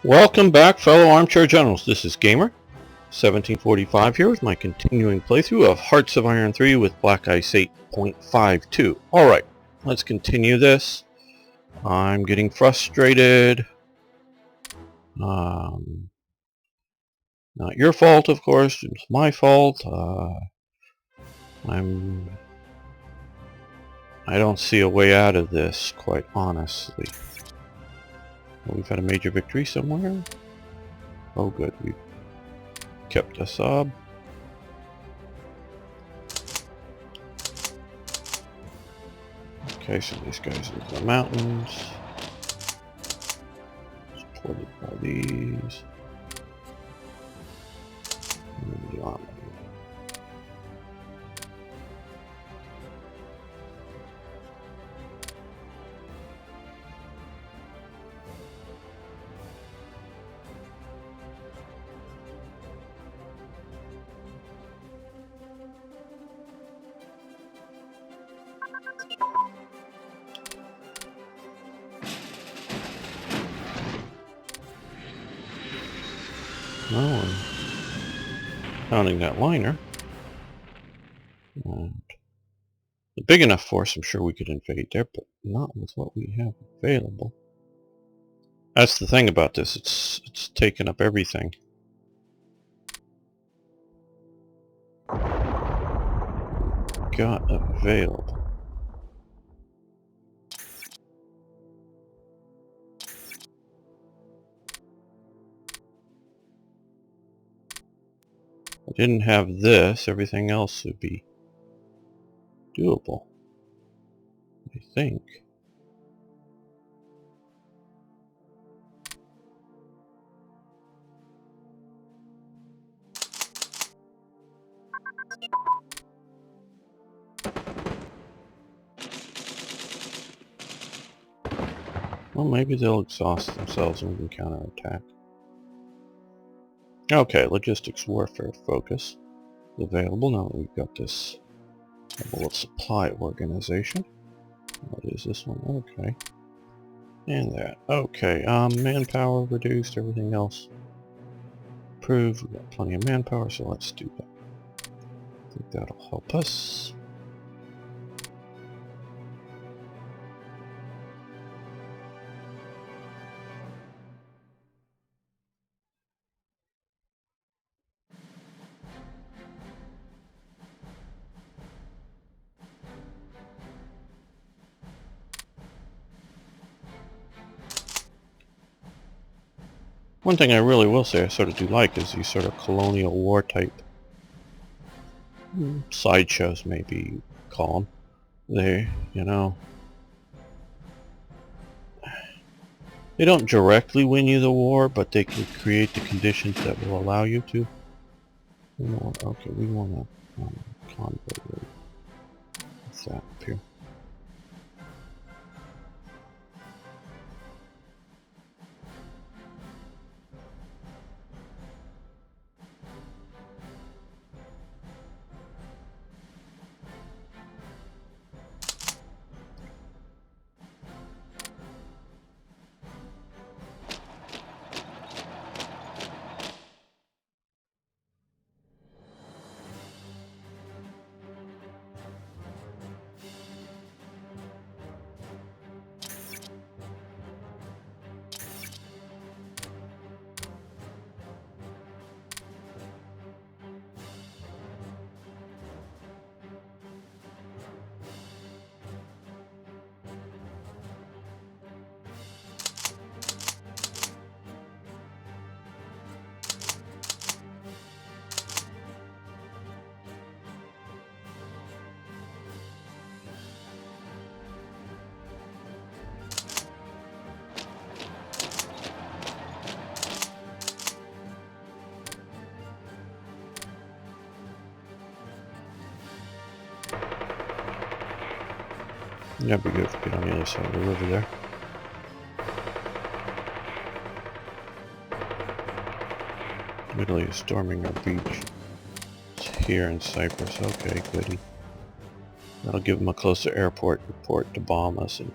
Welcome back, fellow armchair generals. This is Gamer 1745 here with my continuing playthrough of Hearts of Iron 3 with Black Ice 8.52. Alright, let's continue this. I'm getting frustrated. Not your fault, of course. It's my fault. I don't see a way out of this, quite honestly. We've had a major victory somewhere. Oh good, we've kept a sub. Okay, so these guys live in the mountains. Supported by these. And the army. No, I'm counting that liner. And a big enough force, I'm sure we could invade there, but not with what we have available. That's the thing about this, it's taken up everything. Got available. If I didn't have this, everything else would be doable, I think. Well, maybe they'll exhaust themselves and we can counterattack. Okay, logistics warfare focus available now that we've got this level of supply organization. What is this one? Okay. And that. Okay, manpower reduced, everything else improved. We've got plenty of manpower, so let's do that. I think that'll help us. One thing I really will say I sort of do like is these sort of colonial war type sideshows, maybe you call them. They, you know, they don't directly win you the war, but they can create the conditions that will allow you to. Okay, we want a convoy route. What's that up here? That'd be good if we get on the other side of the river there. Italy is storming our beach. It's here in Cyprus. Okay, goody. That'll give them a closer airport report to bomb us and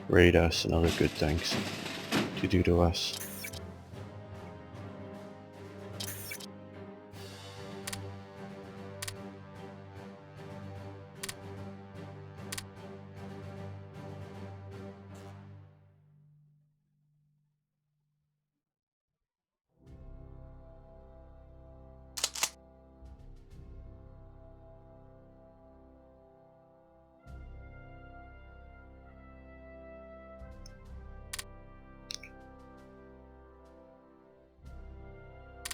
raid us and other good things to do to us.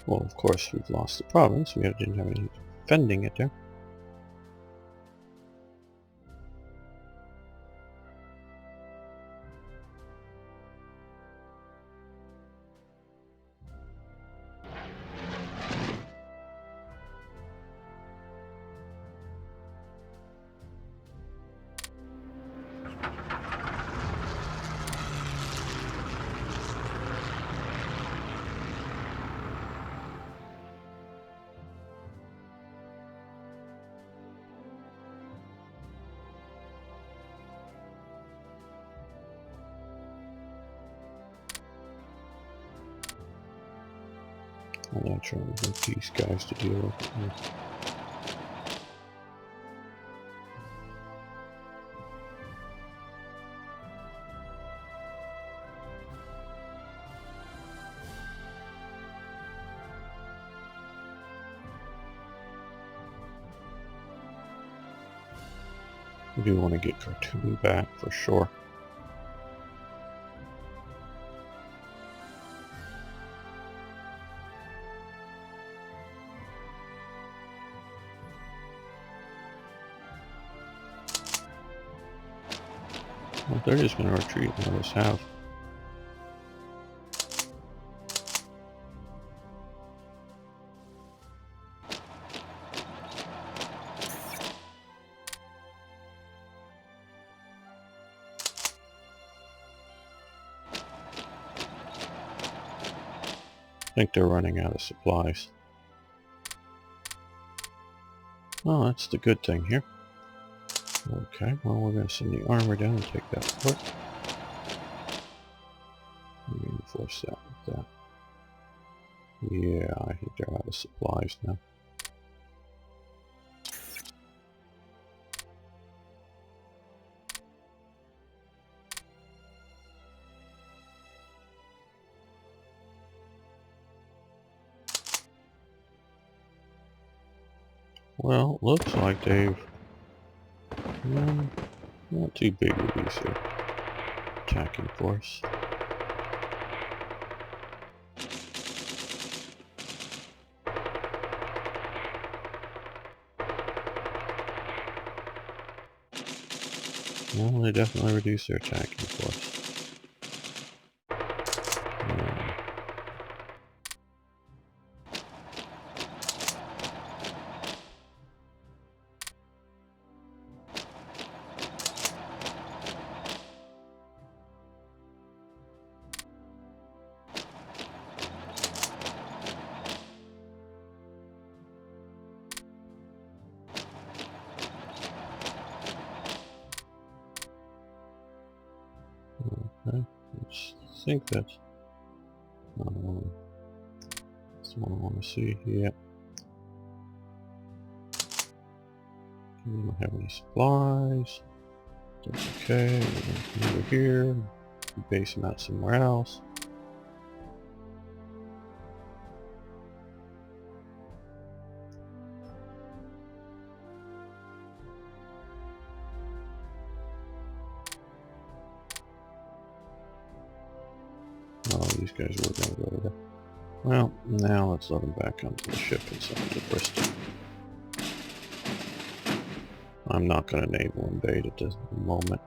Well, of course, we've lost the province. We didn't have any defending it there. I'm not trying to get these guys to deal with it. We do want to get Khartoum back for sure. Well, they're just going to retreat and let us have. I think they're running out of supplies. Oh, that's the good thing here. Okay, well, we're going to send the armor down and take that fort. Reinforce that with that. Yeah, I think they're out of supplies now. Well, looks like they've... not too big with these here. Attacking force. Well, they definitely reduce their attacking force. Okay, let's think that's... that's what I want to see here. We don't have any supplies. That's okay. We're going to come over here. Base them out somewhere else. Oh, these guys were going to go to there. Well, now let's let them back onto the ship and send them to Bristol. I'm not going to naval invade at this moment.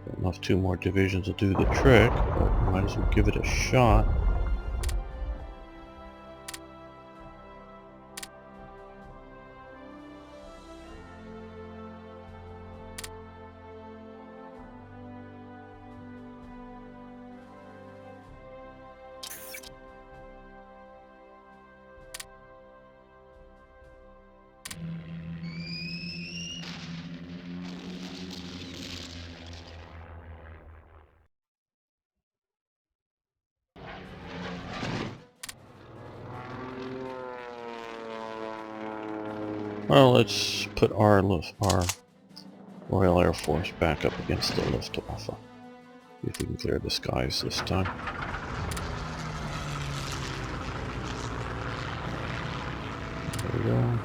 Got enough 2 more divisions to do the trick, but might as well give it a shot. Well, let's put our Royal Air Force back up against the Luftwaffe. See if we can clear the skies this time. There we go.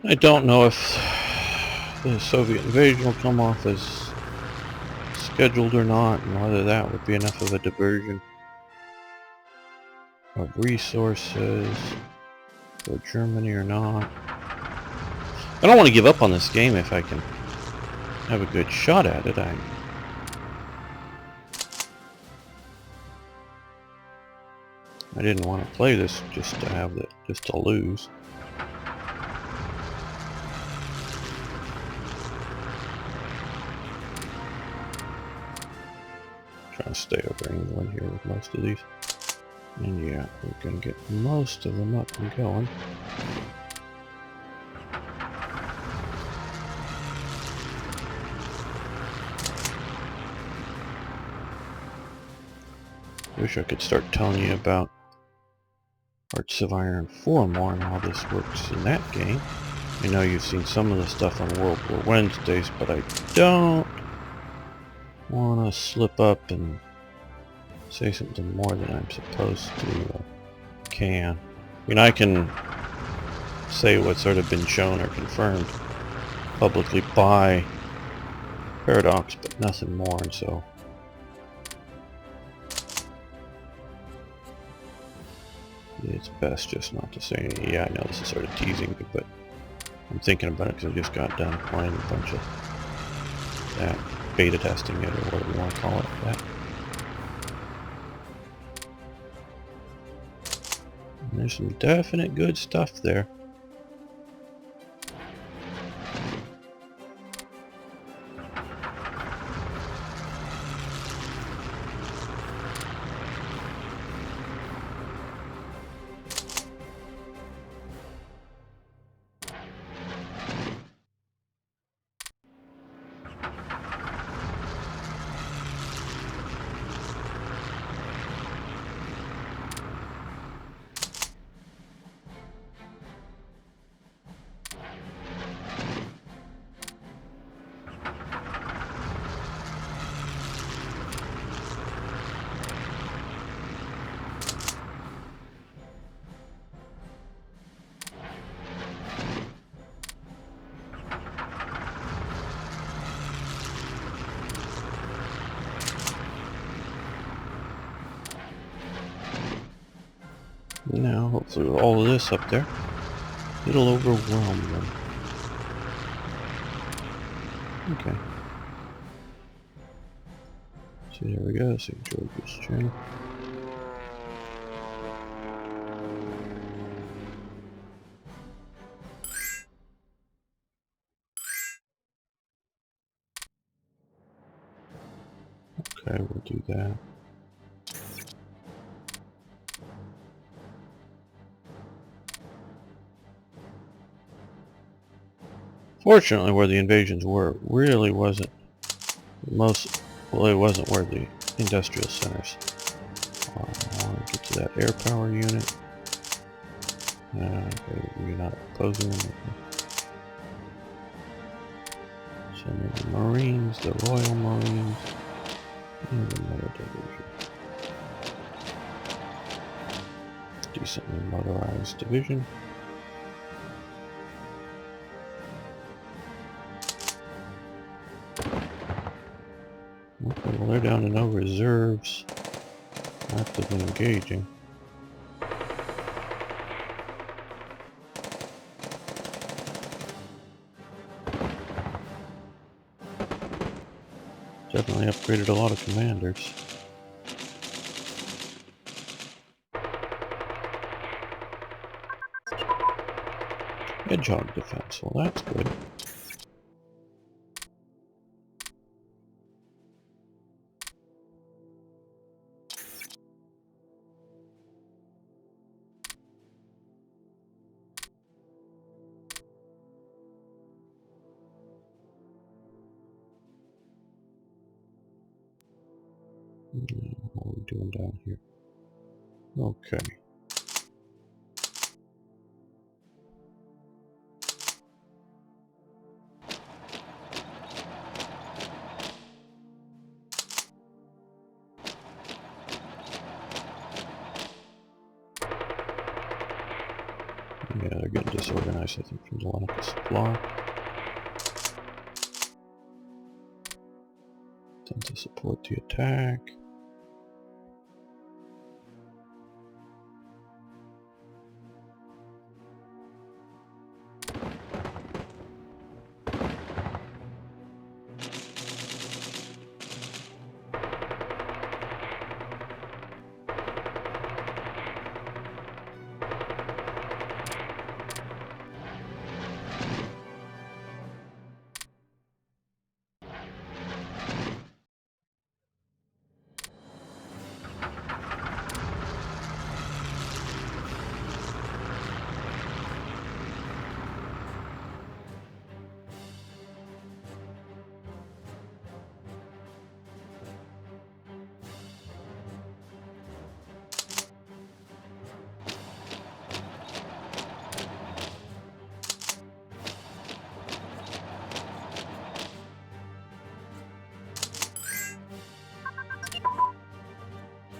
I don't know if the Soviet invasion will come off as scheduled or not, and whether that would be enough of a diversion of resources for Germany or not. I don't want to give up on this game if I can have a good shot at it. I didn't want to play this just to have it, just to lose. Trying to stay over England here with most of these. And yeah, we're going to get most of them up and going. Wish I could start telling you about Hearts of Iron 4 more and how this works in that game. I know you've seen some of the stuff on World War Wednesdays, but I don't want to slip up and say something more than I'm supposed to can. I mean, I can say what's sort of been shown or confirmed publicly by Paradox, but nothing more, and so it's best just not to say anything. Yeah, I know this is sort of teasing me, but I'm thinking about it because I just got done playing a bunch of that, beta testing it, or whatever you want to call it, that. And there's some definite good stuff there. Now, hopefully with all of this up there, it'll overwhelm them. Okay. So there we go, St. George's Channel. Okay, we'll do that. Fortunately, where the invasions were, really wasn't well, it wasn't where the industrial centers. I want to get to that air power unit. Okay, you're not opposing them. Some of the Marines, the Royal Marines, and another division. Decently motorized division. Okay, well they're down to no reserves. Actively engaging. Definitely upgraded a lot of commanders. Hedgehog defense, well that's good. What are we doing down here? Okay. Yeah, they're getting disorganized, I think, from the lack of supply. Tend to support the attack.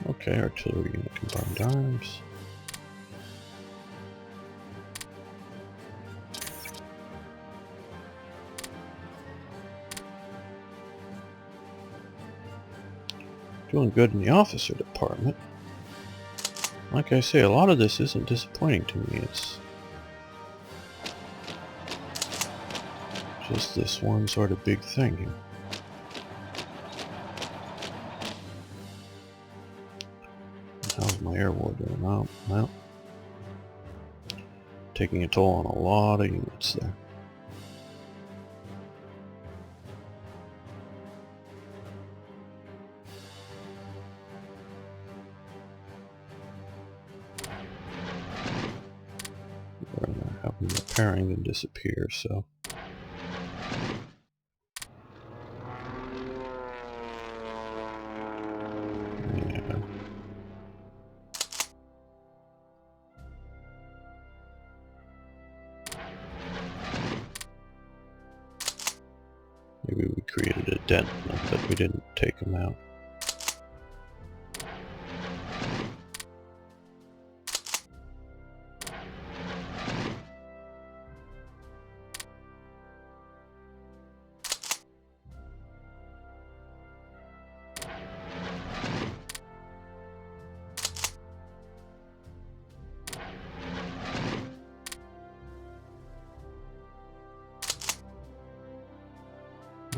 Okay, artillery unit combined arms. Doing good in the officer department. Like I say, a lot of this isn't disappointing to me. It's just this one sort of big thing here. How's my air war doing? Oh, well, taking a toll on a lot of units there. We're gonna have them repairing and disappear, so. Yeah. Maybe we created a dent in them, but we didn't take them out.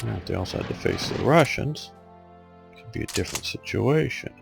Now, if they also had to face the Russians, it could be a different situation.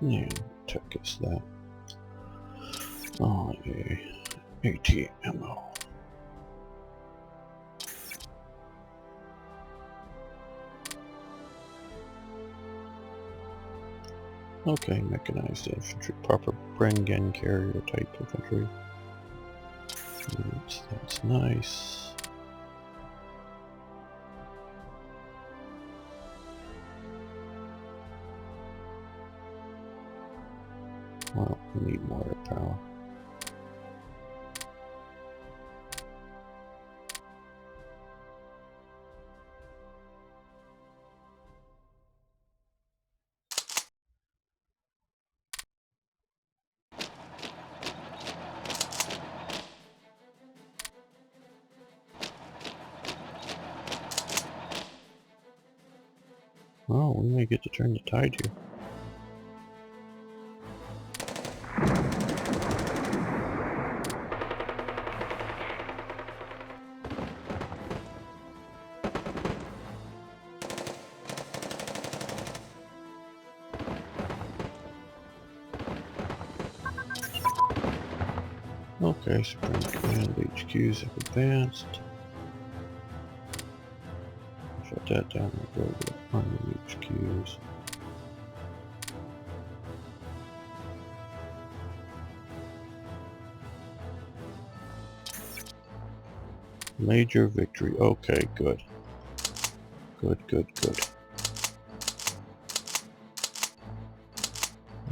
Yeah, tech is that. Oh, yeah. ATMO. Okay, mechanized infantry. Proper Brengen carrier type infantry. That's nice. Well, we need more air power. Oh, we may get to turn the tide here. Okay, Supreme Command HQs have advanced. Shut that down and go to the Army HQs. Major victory. Okay, good. Good.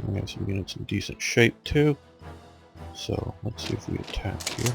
We have some units in decent shape too. So let's see if we attack here.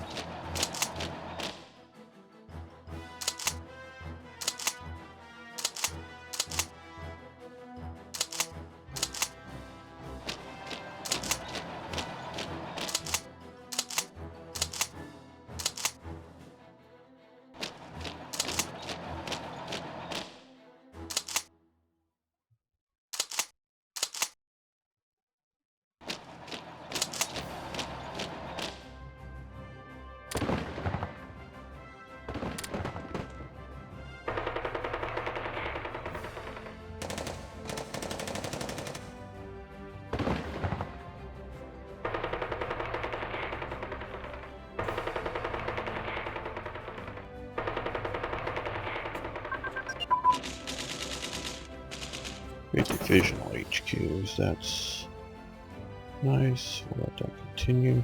Great divisional HQs, that's nice. We'll let that continue.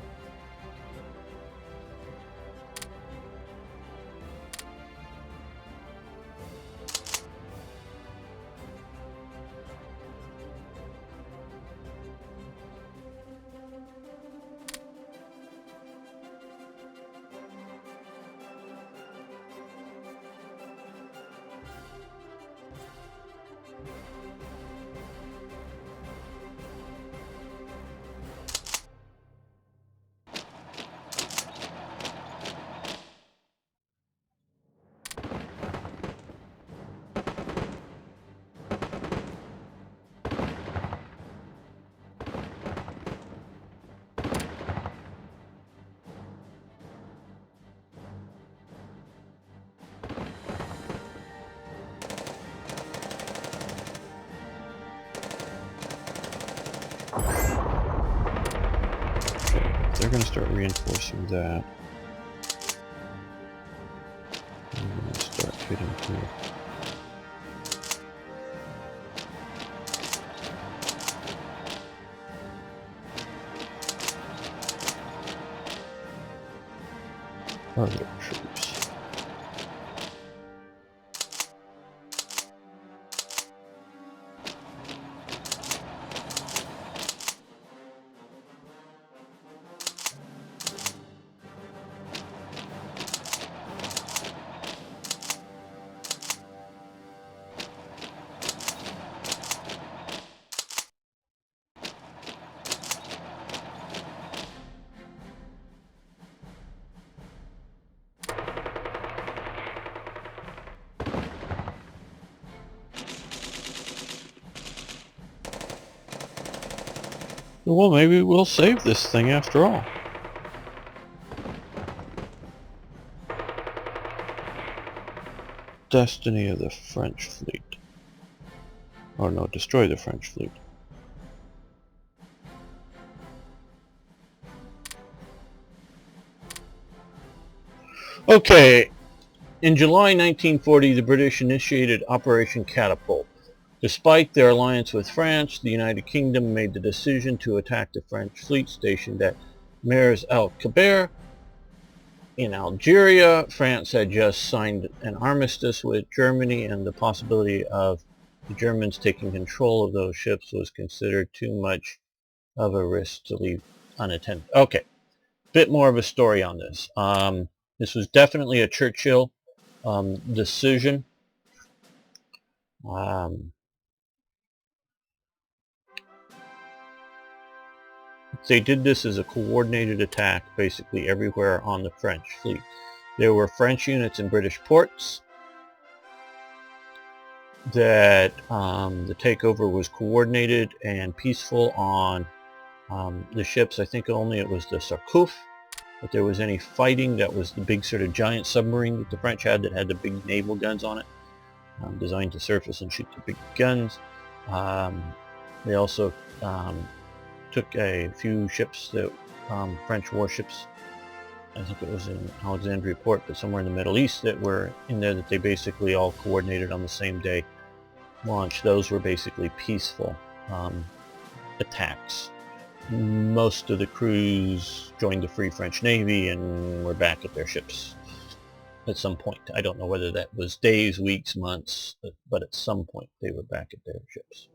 They're going to start reinforcing that. I'm going to start hitting here. Other troops. Well, maybe we'll save this thing after all. Destiny of the French fleet. Oh no, destroy the French fleet. Okay, in July 1940, the British initiated Operation Catapult. Despite their alliance with France, the United Kingdom made the decision to attack the French fleet stationed at Mers el-Kebir in Algeria. France had just signed an armistice with Germany, and the possibility of the Germans taking control of those ships was considered too much of a risk to leave unattended. Okay, bit more of a story on this. This was definitely a Churchill decision. They did this as a coordinated attack basically everywhere on the French fleet. There were French units in British ports. That the takeover was coordinated and peaceful on the ships. I think only it was the Surcouf that there was any fighting. That was the big sort of giant submarine that the French had that had the big naval guns on it, designed to surface and shoot the big guns. They also took a few ships that French warships, I think it was in Alexandria port, but somewhere in the Middle East, that were in there that they basically all coordinated on the same day launch. Those were basically peaceful attacks. Most of the crews joined the Free French Navy and were back at their ships at some point. I don't know whether that was days, weeks, months, but at some point they were back at their ships.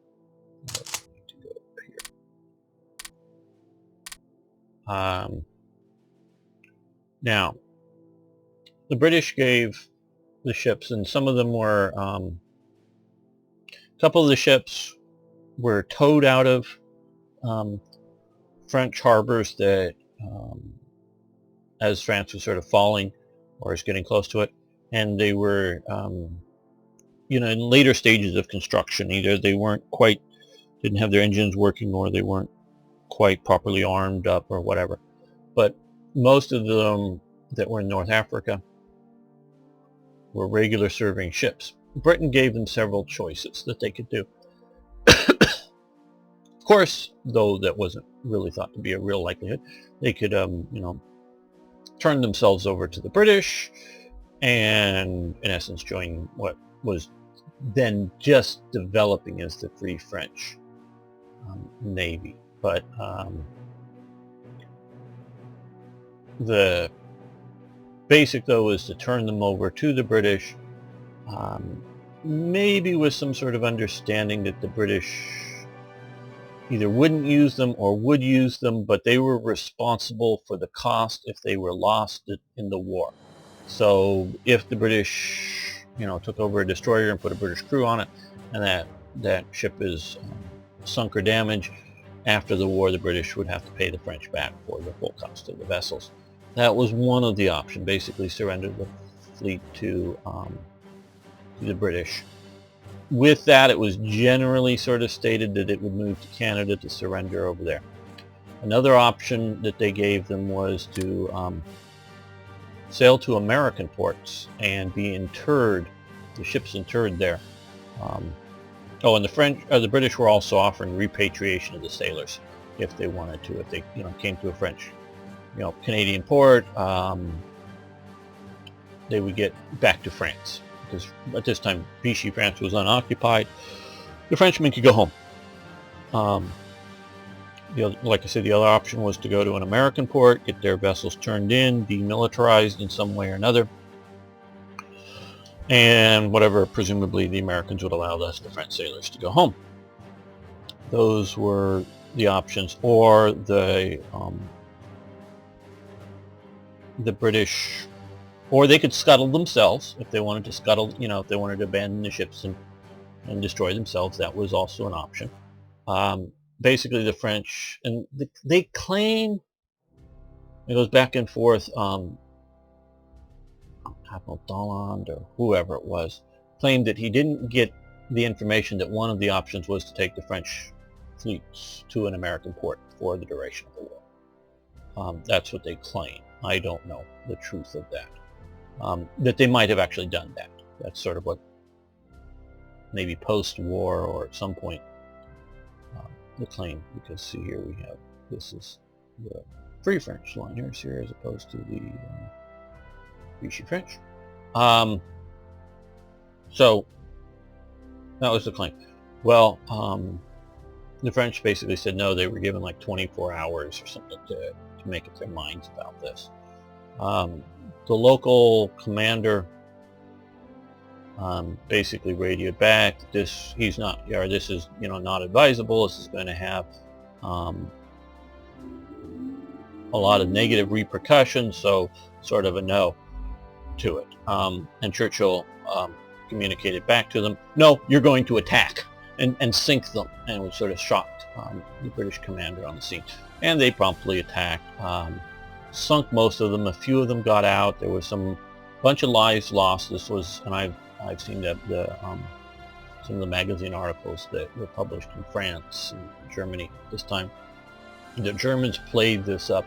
Now, the British gave the ships, and some of them were, a couple of the ships were towed out of French harbors that, as France was sort of falling or is getting close to it, and they were, in later stages of construction. Either they didn't have their engines working, or they weren't quite properly armed up, or whatever. But most of them that were in North Africa were regular serving ships. Britain gave them several choices that they could do. Of course, though that wasn't really thought to be a real likelihood, they could, turn themselves over to the British and, in essence, join what was then just developing as the Free French Navy. But the basic, though, is to turn them over to the British, maybe with some sort of understanding that the British either wouldn't use them or would use them, but they were responsible for the cost if they were lost in the war. So if the British, took over a destroyer and put a British crew on it, and that ship is sunk or damaged, after the war, the British would have to pay the French back for the full cost of the vessels. That was one of the options, basically surrender the fleet to the British. With that, it was generally sort of stated that it would move to Canada to surrender over there. Another option that they gave them was to sail to American ports and be interred, the ships interred there. And the British were also offering repatriation of the sailors if they wanted to. If they, came to a French, Canadian port, they would get back to France, because at this time Vichy France was unoccupied. The Frenchmen could go home. Like I said, the other option was to go to an American port, get their vessels turned in, demilitarized in some way or another, and whatever, presumably the Americans would allow the French sailors to go home. Those were the options. Or the British, or they could scuttle themselves if they wanted to scuttle, if they wanted to abandon the ships and destroy themselves. That was also an option. Basically, the French, and they claim, it goes back and forth, Admiral Dalland or whoever it was, claimed that he didn't get the information that one of the options was to take the French fleets to an American port for the duration of the war. That's what they claim. I don't know the truth of that. That they might have actually done that. That's sort of what, maybe post-war or at some point, the claim. Because see here we have, this is the Free French liners here as opposed to the Vichy French. So that was the claim. Well, the French basically said no, they were given like 24 hours or something to make up their minds about this. The local commander basically radioed back, this is not advisable. This is going to have a lot of negative repercussions, so sort of a no to it. And Churchill communicated back to them, no, you're going to attack and sink them, and was sort of shocked the British commander on the scene. And they promptly attacked, sunk most of them. A few of them got out. There was some bunch of lives lost. This was, and I've seen some of the magazine articles that were published in France and Germany this time. The Germans played this up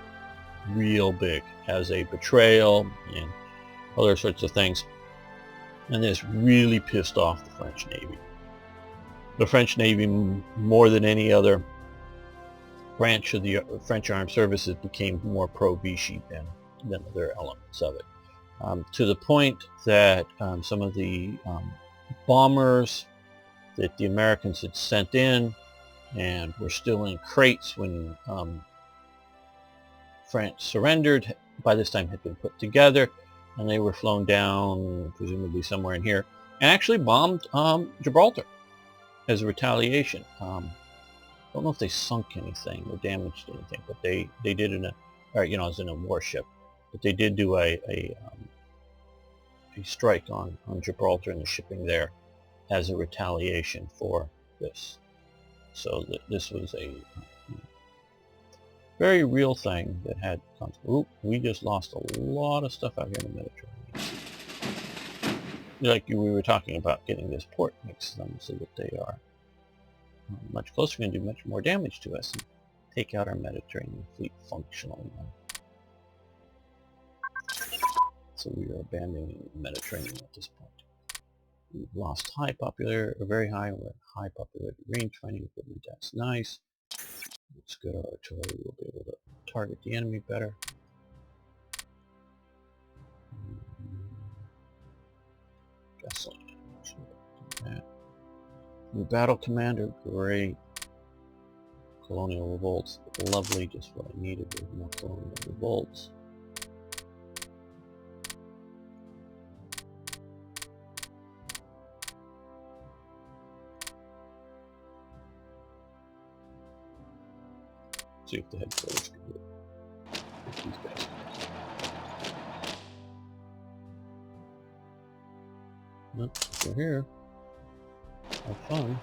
real big as a betrayal and other sorts of things, and this really pissed off the French Navy. The French Navy, more than any other branch of the French Armed Services, became more pro-Vichy than other elements of it, to the point that some of the bombers that the Americans had sent in and were still in crates when France surrendered, by this time had been put together, and they were flown down, presumably somewhere in here, and actually bombed Gibraltar as a retaliation. I don't know if they sunk anything or damaged anything, but they did as in a warship, but they did do a strike on Gibraltar and the shipping there as a retaliation for this. So this was a very real thing that had consequences. Oop, we just lost a lot of stuff out here in the Mediterranean. Like we were talking about getting this port mixed them so that they are much closer, going to do much more damage to us and take out our Mediterranean fleet functionally. So we are abandoning the Mediterranean at this point. We've lost very high popularity range finding equipment. That's nice. It's good artillery. We'll be able to target the enemy better. Gasoline. New battle commander, great. Colonial revolts, lovely, just what I needed with more colonial revolts. See if the headquarters can do it. These guys. Nope, they're here. Have fun.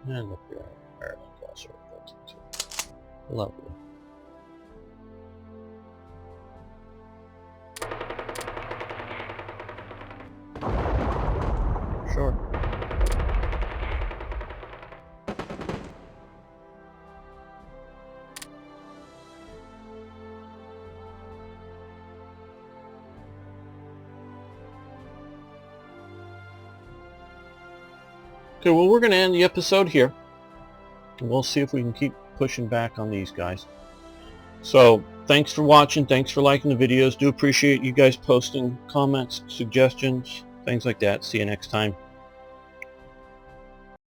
And look here, Ireland class revolting. Lovely. Sure. Okay, well, we're going to end the episode here. And we'll see if we can keep pushing back on these guys. So, thanks for watching. Thanks for liking the videos. Do appreciate you guys posting comments, suggestions, things like that. See you next time.